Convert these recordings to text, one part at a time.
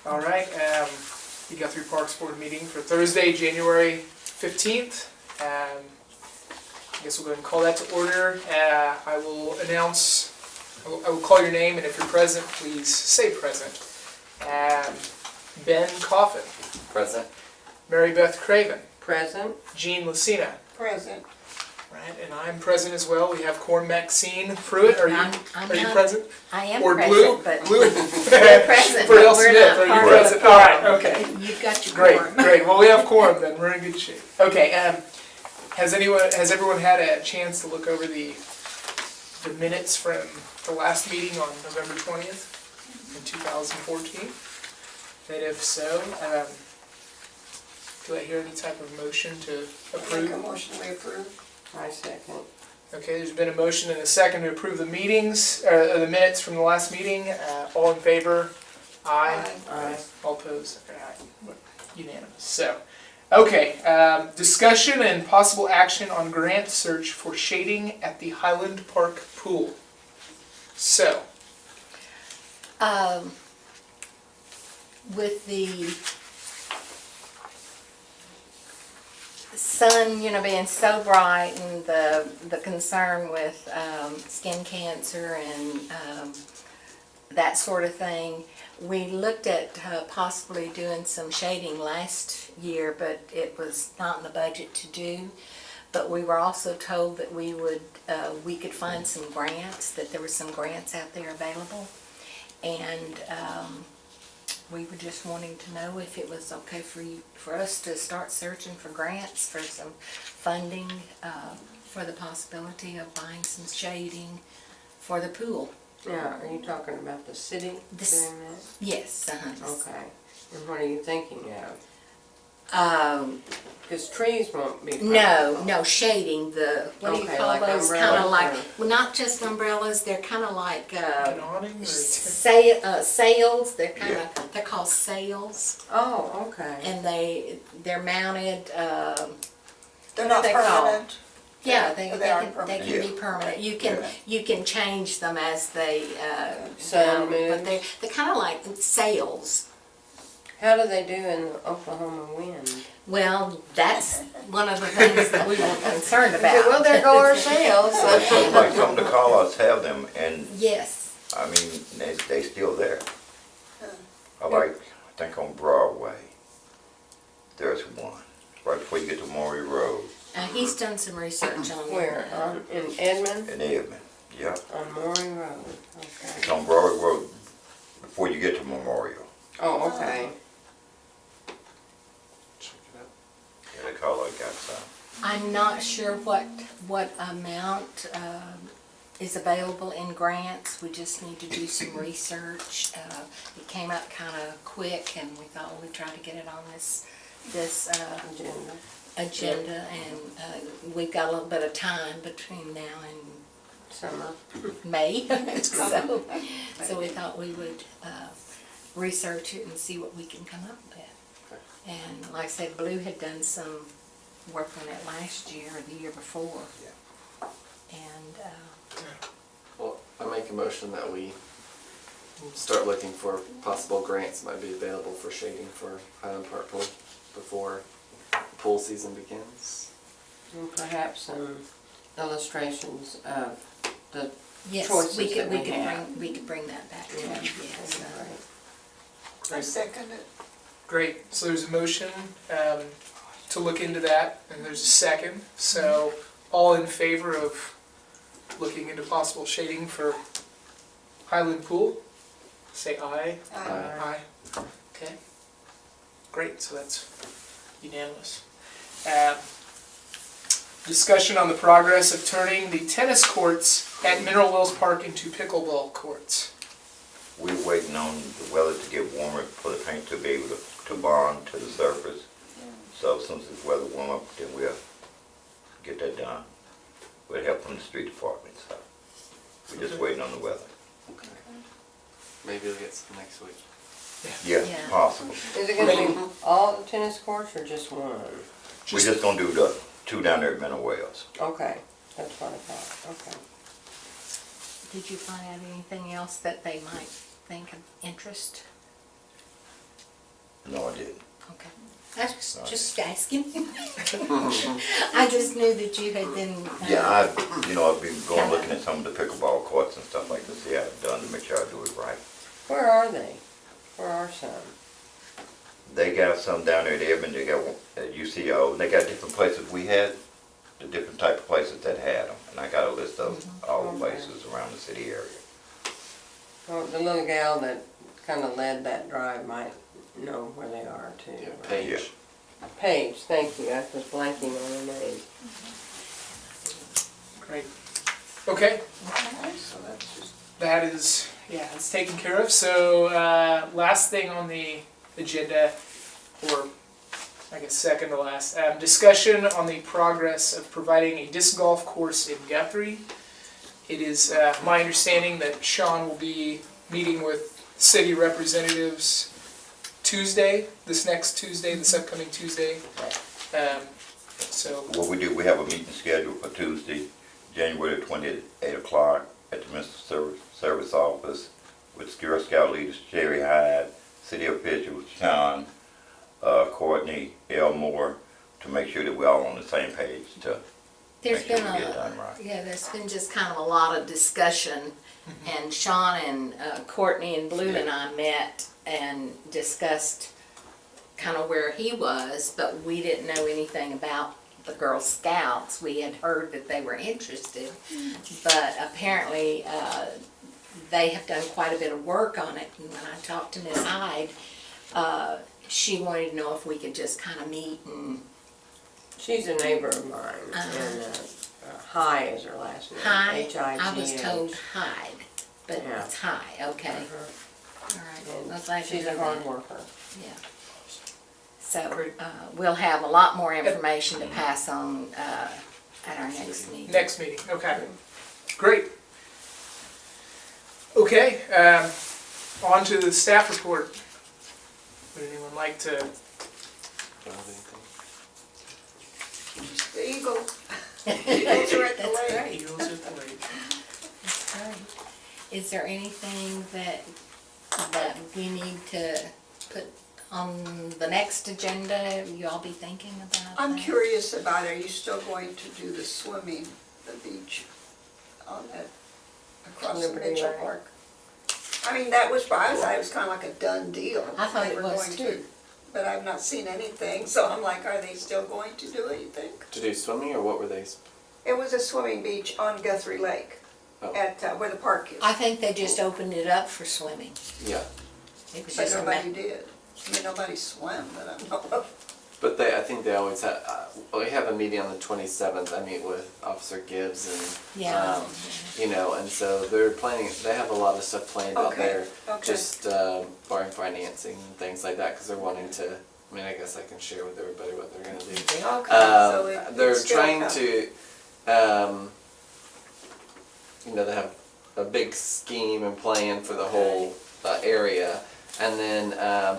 All right, the Guthrie Parks Board meeting for Thursday, January 15th. I guess we'll go ahead and call that to order. I will announce, I will call your name, and if you're present, please say present. Ben Coffin. Present. Mary Beth Craven. Present. Jean Lucina. Present. Right, and I'm present as well. We have Corn Maxine Pruitt. Are you not present? I am Or present, Blue? but Blue? we're present, For but El we're Smith, not are you part of present? the All right, quorum. okay. You've got your Great, quorum. great. Well, we have quorum then. We're in good shape. Okay. Has everyone had a chance to look over the minutes from the last meeting on November 20th in 2014? And if so, do I hear any type of motion to approve? Make a motion we approve. I second. Okay, there's been a motion and a second to approve the the minutes from the last meeting. All in favor? Aye. Aye. All opposed? Aye. Unanimous. So, okay, discussion and possible action on grant search for shading at the Highland Park pool. So, With the sun, being so bright, and the concern with skin cancer and that sort of thing, we looked at possibly doing some shading last year, but it was not in the budget to do. But we were also told that we could find some grants, that there were some grants out there available. And we were just wanting to know if it was okay for us to start searching for grants for some funding for the possibility of buying some shading for the pool. Now, are you talking about the city doing that? Yes. Okay. And what are you thinking of? Um, Because trees won't be. no, shading, what do you Okay, call like those? Kind of umbrellas like, or- well, not just umbrellas, they're kind of like an awning or sails. They're they're called sails, Oh, okay. and they're mounted. They're not They're called- permanent. Yeah, They they are can permanent. be permanent. You can change them as they Sun go, moves. but they're kind of like sails. How do they do in the Oklahoma wind? Well, that's one of the things that we were concerned about. Well, there go our sails. Like some of the call-outs have them, and Yes. I mean, they still there. I think on Broadway, there's one, right before you get to Maury Road He's done some research on Where? In Edmond? in Edmond, yeah. On Maury Road. It's Okay. on Broadway Road before you get to Memorial. Oh, okay. Check it out. Yeah, the call-out got some. I'm not sure what amount is available in grants. We just need to do some research. It came up kind of quick, and we thought we'd try to get it on this agenda, and we've got a little bit of time between now and Summer. May, so we thought we would research it and see what we can come up with. And like I said, Blue had done some work on it last year or the year before. And Well, I make a motion that we start looking for possible grants that might be available for shading for Highland Park Pool before pool season begins. And perhaps some illustrations of the yes, choices we could have. bring that back to you. Yes. Right. I second it. Great, so there's a motion to look into that, and there's a second. So, all in favor of looking into possible shading for Highland Pool, say aye. Aye. Aye. Okay. Great, so that's unanimous. Discussion on the progress of turning the tennis courts at Mineral Wells Park into pickleball courts. We're waiting on the weather to get warmer for the paint to be able to bond to the surface. So since the weather warm up, then we'll get that done with help from the street department. So we're just waiting on the weather. Okay. Maybe we'll get some next week. Yeah, Yeah. possible. Is it gonna be all the tennis courts or just one? We're just gonna do the two down there at Mineral Wells. Okay, that's what I thought, okay. Did you find out anything else that they might think of interest? No, I didn't. Okay. I was just asking. I just knew that you had been. Yeah, I've been going looking at some of the pickleball courts and stuff like this. Yeah, I've done to make sure I do it right. Where are they? Where are some? They got some down there at Edmond, they got one at UCO, they got different places. We had the different type of places that had them, and I got a list of all the places around the city area. Well, the little gal that kinda led that drive might know where they are too. Yeah, right? Paige. Paige, thank you, I was blanking on her name. Great. Okay, So that's just, that is, yeah, it's taken care of. So, last thing on the agenda, or I guess second to last, discussion on the progress of providing a disc golf course in Guthrie. It is my understanding that Sean will be meeting with city representatives Tuesday, this upcoming Tuesday. So, What we do, we have a meeting scheduled for Tuesday, January the 20th, 8 o'clock at the Municipal Service Office with Girl Scout leaders Sherry Hyde, city officials Sean, Courtney, Elmore, to make sure that we're all on the same page to There's make sure been we get it done right. there's been just kind of a lot of discussion, and Sean and Courtney and Blue and I met and discussed kind of where he was, but we didn't know anything about the Girl Scouts. We had heard that they were interested, but apparently they have done quite a bit of work on it, and when I talked to Miss Hyde, she wanted to know if we could just kind of meet and She's a neighbor of mine, and High is her last name. Hi. H-I-G-H. I was told Hyde, but Yeah. it's High, okay. Uh-huh. All right, well, glad to She's hear a hard that. worker. Yeah. So, we'll have a lot more information to pass on, at our next meeting. next meeting, okay. Great. Okay, on to the staff report. Would anyone like to? the eagle. Eagles are at the That's lake. great. Eagles at the lake. That's great. Is there anything that we need to put on the next agenda? You all be thinking about I'm that? curious about, are you still going to do the swimming, the beach on that, across the Liberty Mitchell Lake. Park? I mean, that was, I thought it was kind of like a done deal. I thought They it were was going too. to, but I've not seen anything, so I'm like, are they still going to do it, you think? To do swimming, or what were they? It was a swimming beach on Guthrie Lake, Oh. at where the park is. I think they just opened it up for swimming. Yeah, It was But just a nobody did. I mean, nobody swam that I know of. but I think they always have, we have a meeting on the 27th, I meet with Officer Gibbs and, Yeah. you know, and so they're planning, they have a lot of stuff planned out Okay, there. okay. Just barring financing and things like that, because they're wanting to, I mean, I guess I can share with everybody what they're gonna do. Okay, so They're it's still trying coming. to, you know, they have a big scheme and plan for the whole area. And then,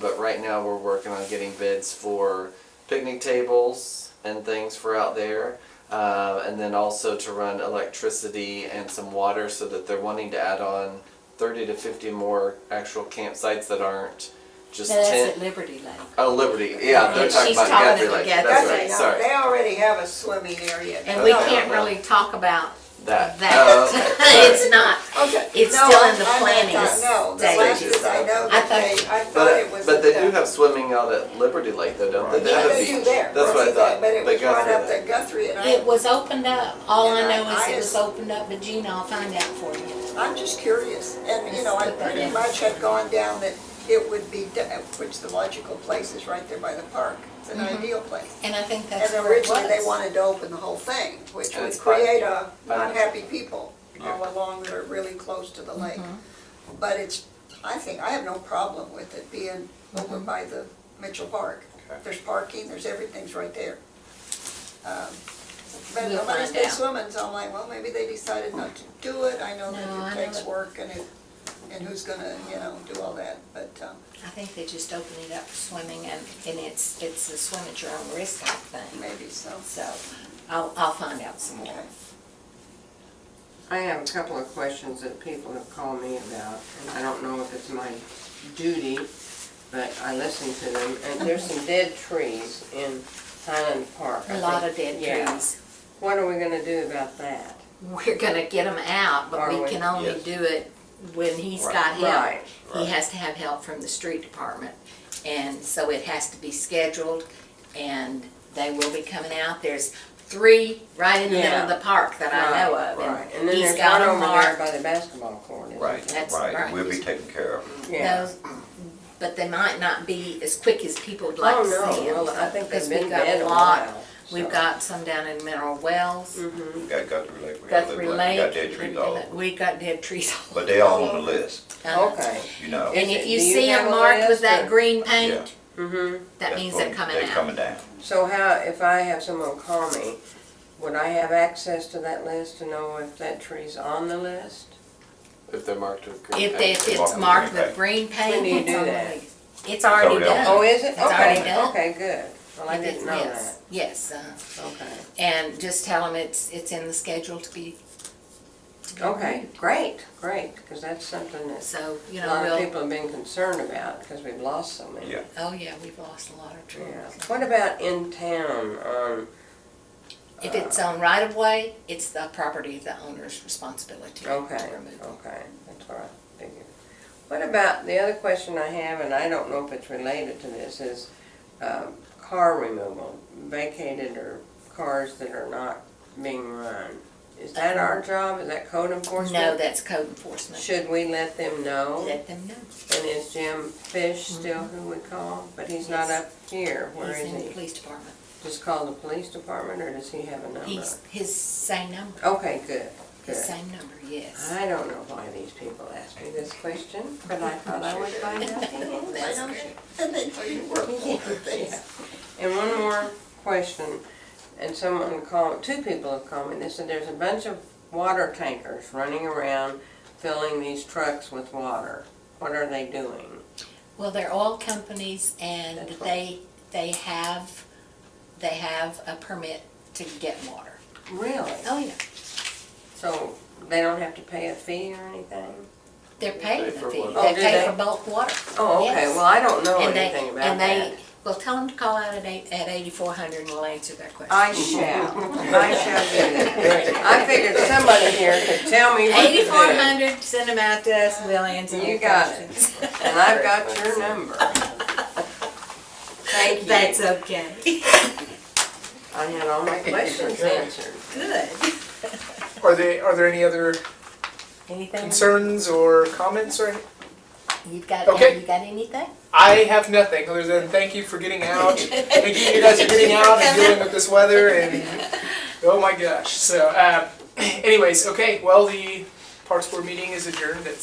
but right now we're working on getting bids for picnic tables and things for out there. And then also to run electricity and some water, so that they're wanting to add on 30 to 50 more actual campsites that aren't just No, that's tent. at Liberty Lake. Oh, Liberty, yeah, they're And talking she's about talking Guthrie about Lake, Guthrie. that's Guthrie, right, no, sorry. they already have a swimming area. And we No, can't no. really talk about That. that. Oh, okay. It's not, Okay. It's No, still in the I meant planning that. No, the stages. last that I know I that thought- I thought it was. But they at, do have swimming out at Liberty Lake though, don't they? They Yeah, have a they do beach. there. That's what I thought. But it was right Guthrie up Lake. there, Guthrie, and it was opened up. All I And know is I it was just- opened up, but Gina, I'll find out for you. I'm just curious. And, you know, I Let's put that pretty in. much had gone down that it would be, which the logical place is right there by the park. It's an Mhm. ideal place. And I think that's And where it originally they was. wanted to open the whole thing, which And would it's private. create Private. unhappy people all Yeah. along that are really close to the lake. Mhm. But it's, I think, I have no problem with it being over Mhm. by the Mitchell Park. Okay. There's parking, there's everything's right there. But We'll nobody's find been out. swimming, so I'm like, well, maybe they decided not to do it. I know No, I that know it takes that- work and who's gonna, you know, do all that, but, I think they just opened it up for swimming, and it's a swim at your own risk type thing. maybe so. So I'll find out some more. Okay. I have a couple of questions that people have called me about, and I don't know if it's my duty, but I listened to them, and there's some dead trees in Highland Park. I A lot think. of dead Yeah. trees. What are we gonna do about that? We're gonna get them out, but Are we we? can only Yes. do it when he's Right. got help. Right, He right. has to have help from the street department. And so it has to be scheduled, and they will be coming out. There's 3 right in the middle of the park that I know of. Right, and then he's there's got one 'em over there marked. by the basketball court, isn't Right, there? That's right, right. we'll be taken care of. Yeah. Those, but they might not be as quick as people would like Oh, to see no, them. well, I think because they've we've been got dead a a lot. while. We've got some down in Mineral Wells, Mm-hmm. We got Guthrie Lake, we got Guthrie Little Lake, we got dead Lake. trees all over. We got dead trees all But they all on the list, Okay. you know. And Is if it- you do you see have them a marked with list, that or- green paint, Mm-hmm. that That's means what- they're coming They're out. coming down. So how, if I have someone call me, would I have access to that list to know if that tree's on the list? If they're marked with green If paint. it's Marked marked with with green paint, When do you it's do on the that? list. It's already already on. done. Oh, is it? It's already Okay, done. okay, good. Well, I If didn't it's- know yes, that. Yes, Okay. and just tell them it's in the schedule to be. Okay, great, because that's something that So, you a know, lot of we'll, people have been concerned about, because we've lost so many. Yeah. oh yeah, we've lost a lot of trees. Yeah. What about in town? If it's on right of way, it's the property, the owner's responsibility to remove Okay, it. okay, that's what I figured. What about, the other question I have, and I don't know if it's related to this, is car removal, vacated or cars that are not being run. Is that our job? Is that code enforcement? No, that's code enforcement. Should we let them know? Let them know. And is Jim Fish still who we call? But he's not Yes. up here. Where He's is in the he? police department. Just call the police department, or does he have a number? He's his same number. Okay, good, His good. same number, yes. I don't know why these people ask me this question, but I thought I would find out the That's answer. great. And they tell you work with things. And one more question, and someone called, 2 people have called me, they said there's a bunch of water tankers running around filling these trucks with water. What are they doing? Well, they're oil companies and That's they have a permit to get water. Really? Oh, yeah. So they don't have to pay a fee or anything? They're paying Pay the for fee. water. Oh, They do pay they? for bulk water. Oh, okay, Yes. well, I don't know And they- anything about and that. well, tell them to call out at 8400 and we'll answer their question. I shall do that. I figured somebody here could tell me what to do. 8400, send them out to us, we'll answer You your got it. questions. And I've got your number. Thank you. That's okay. I had all my questions answered. Good. Are there any other Anything? concerns or comments or? You've got, Okay. have you got anything? I have nothing other than thank you for getting out. Thank you guys for getting out and dealing with this weather and oh my gosh. So anyways, okay, well the Parks Board meeting is adjourned at